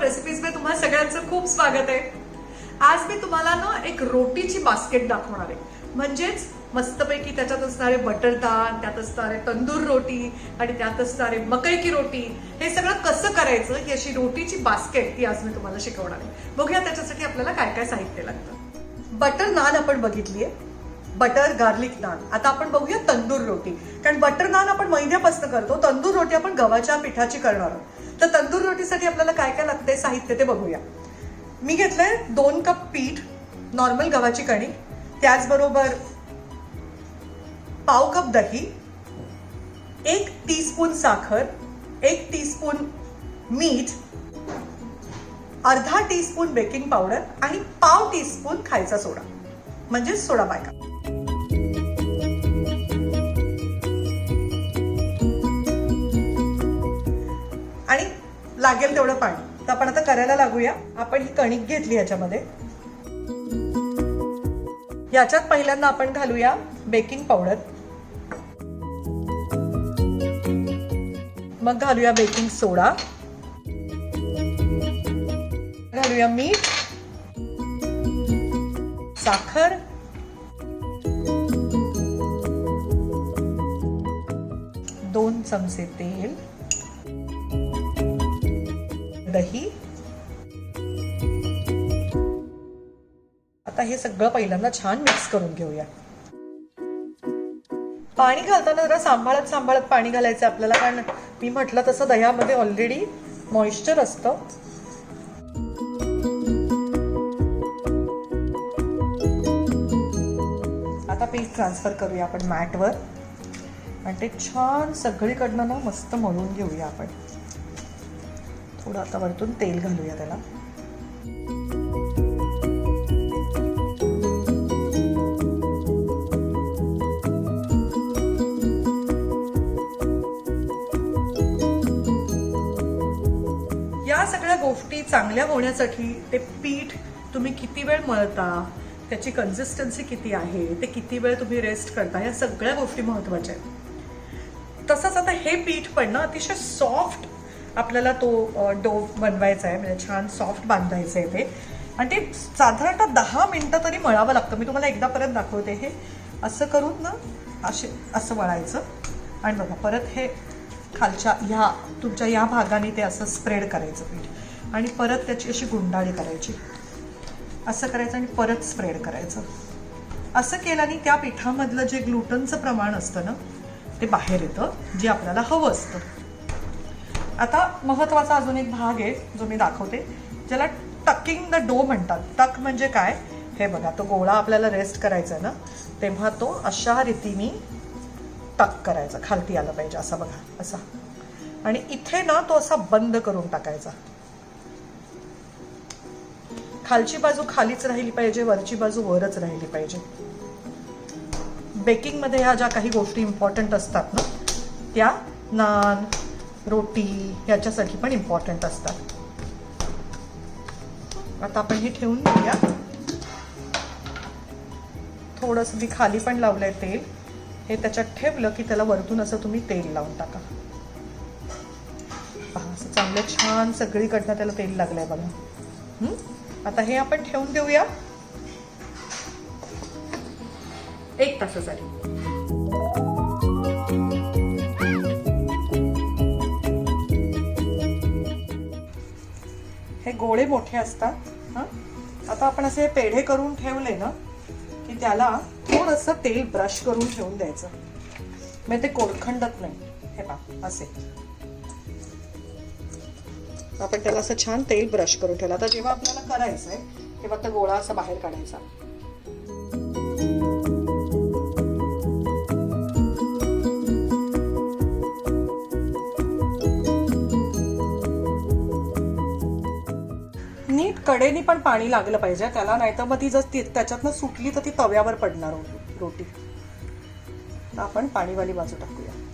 Recipes में तुम्हा सगळ्यांचं खूप स्वागत आहे। आज मी तुम्हाला ना एक रोटीची बास्केट दाखवणार आहे। म्हणजेच मस्तपैकी त्याच्यात असणारे बटर नान, त्यात असणारे तंदूर रोटी आणि त्यात असणारे मकई की रोटी, हे सगळं कसं करायचं ही अशी रोटीची बास्केट ती आज मी तुम्हाला शिकवणार आहे। बघूया त्याच्यासाठी आपल्याला काय काय साहित्य लागतं। बटर नान आपण बघितली आहे, बटर गार्लिक नान। आता आपण बघूया तंदूर रोटी, कारण बटर नान आपण मैद्यापासून करतो, तंदूर रोटी आपण गव्हाच्या पिठाची करणार आहोत। तर तंदूर रोटीसाठी आपल्याला काय काय लागते साहित्य ते बघूया। मी घेतलंय 2 कप पीठ, नॉर्मल गव्हाची कणिक, त्याचबरोबर पाव कप दही, 1 टीस्पून साखर, 1 टीस्पून मीठ, अर्धा टीस्पून बेकिंग पावडर आणि पाव टीस्पून खायचा सोडा म्हणजे सोडा बायका। आणि लागेल तेवढं पाणी। तर आपण आता करायला लागूया। आपण ही कणिक घेतली, याच्यामध्ये याच्यात पहिल्यांदा आपण घालूया बेकिंग पावडर, मग घालूया बेकिंग सोडा, घालूया मीठ, साखर, दोन चमचे तेल, दही। आता हे सगळं पहिल्यांदा छान मिक्स करून घेऊया। पाणी घालताना जरा सांभाळत सांभाळत पाणी घालायचं आपल्याला, कारण मी म्हटलं तसं दह्यामध्ये ऑलरेडी मॉइश्चर असतं। आता पीठ ट्रान्सफर करूया आपण मॅटवर आणि ते छान सगळीकडनं ना मस्त मळून घेऊया आपण। थोडं आता वरतून तेल घालूया त्याला। या सगळ्या गोष्टी चांगल्या होण्यासाठी ते पीठ तुम्ही किती वेळ मळता, त्याची कन्सिस्टन्सी किती आहे, ते किती वेळ तुम्ही रेस्ट करता, या सगळ्या गोष्टी महत्त्वाच्या आहेत। तसंच आता हे पीठ पण ना अतिशय सॉफ्ट आपल्याला तो डो बनवायचा आहे, म्हणजे छान सॉफ्ट बांधायचं आहे ते। आणि ते साधारणतः 10 मिनिटं तरी मळावं लागतं। मी तुम्हाला एकदा परत दाखवते। हे असं करून ना असं वळायचं आणि बघा परत हे खालच्या ह्या तुमच्या या भागाने ते असं स्प्रेड करायचं पीठ आणि परत त्याची अशी गुंडाळी करायची, असं करायचं आणि परत स्प्रेड करायचं। असं केल्याने त्या पिठामधलं जे ग्लुटनचं प्रमाण असतं ना ते बाहेर येतं, जे आपल्याला हवं असतं। आता महत्त्वाचा अजून एक भाग आहे जो मी दाखवते, ज्याला टकिंग द डो म्हणतात। टक म्हणजे काय, हे बघा तो गोळा आपल्याला रेस्ट करायचा आहे ना, तेव्हा तो अशा रीतीने टक करायचा, खालती आलं पाहिजे असं बघा, असा। आणि इथे ना तो असा बंद करून टाकायचा। खालची बाजू खालीच राहिली पाहिजे, वरची बाजू वरच राहिली पाहिजे। बेकिंग मध्ये ह्या ज्या काही गोष्टी इम्पॉर्टंट असतात ना, त्या नान रोटी याच्यासाठी पण इम्पॉर्टंट असतात। आता आपण हे ठेवून घेऊया। थोडंसं मी खाली पण लावलंय तेल, हे त्याच्यात ठेवलं की त्याला वरतून असं तुम्ही तेल लावून टाका। पहा असं चांगलं छान सगळीकडनं त्याला तेल लागलंय बघा। आता हे आपण ठेवून देऊया 1 तासासाठी। हे गोळे मोठे असतात। आता आपण असे पेढे करून ठेवले ना की त्याला थोडंसं तेल ब्रश करून ठेवून द्यायचं, म्हणजे ते कोरखंडत नाही। हे पहा असे आपण त्याला असं छान तेल ब्रश करून ठेवलं। आता जेव्हा आपल्याला करायचंय तेव्हा तो गोळा असा बाहेर काढायचा। नीट कडेनी पण पाणी लागलं पाहिजे त्याला, नाहीतर मग ती जर त्याच्यातनं सुटली तर ती तव्यावर पडणार रोटी। तर आपण पाणीवाली बाजू टाकूया।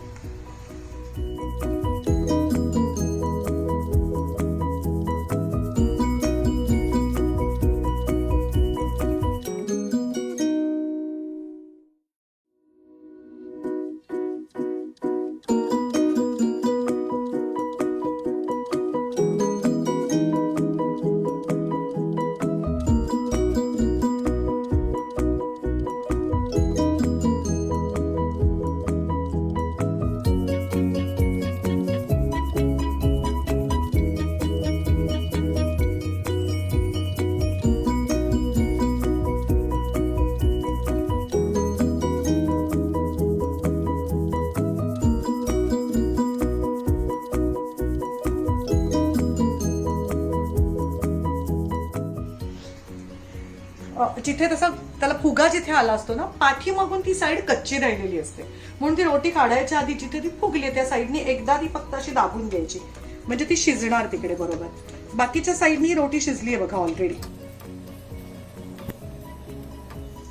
जिथे तसा त्याला फुगा जिथे आला असतो ना, पाठीमागून ती साईड कच्ची राहिलेली असते, म्हणून ती रोटी काढायच्या आधी जिथे ती फुगली त्या साईडनी एकदा ती फक्त अशी दाबून घ्यायची, म्हणजे ती शिजणार तिकडे बरोबर. बाकीच्या साईडनी रोटी शिजली आहे बघा ऑलरेडी.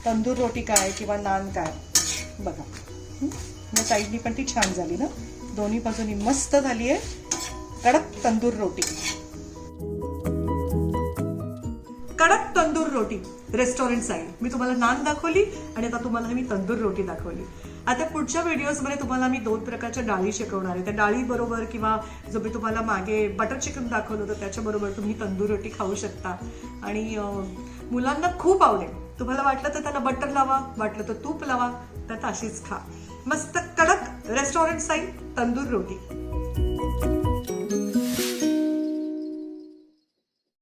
तंदूर रोटी काय किंवा नान काय बघा, या साईडनी पण ती छान झाली ना, दोन्ही बाजूनी मस्त झाली आहे कडक तंदूर रोटी. कडक तंदूर रोटी रेस्टॉरंट स्टाईल. मी तुम्हाला नान दाखवली आणि आता तुम्हाला मी तंदूर रोटी दाखवली. आता पुढच्या व्हिडिओजमध्ये तुम्हाला मी 2 प्रकारच्या डाळी शिकवणार आहे. त्या डाळी बरोबर किंवा जो मी तुम्हाला मागे बटर चिकन दाखवलं होतं त्याच्याबरोबर तुम्ही तंदूर रोटी खाऊ शकता आणि मुलांना खूप आवडेल. तुम्हाला वाटलं तर त्याला बटर लावा, वाटलं तर तूप लावा, तर अशीच खा. मस्त कडक रेस्टॉरंट स्टाईल तंदूर रोटी.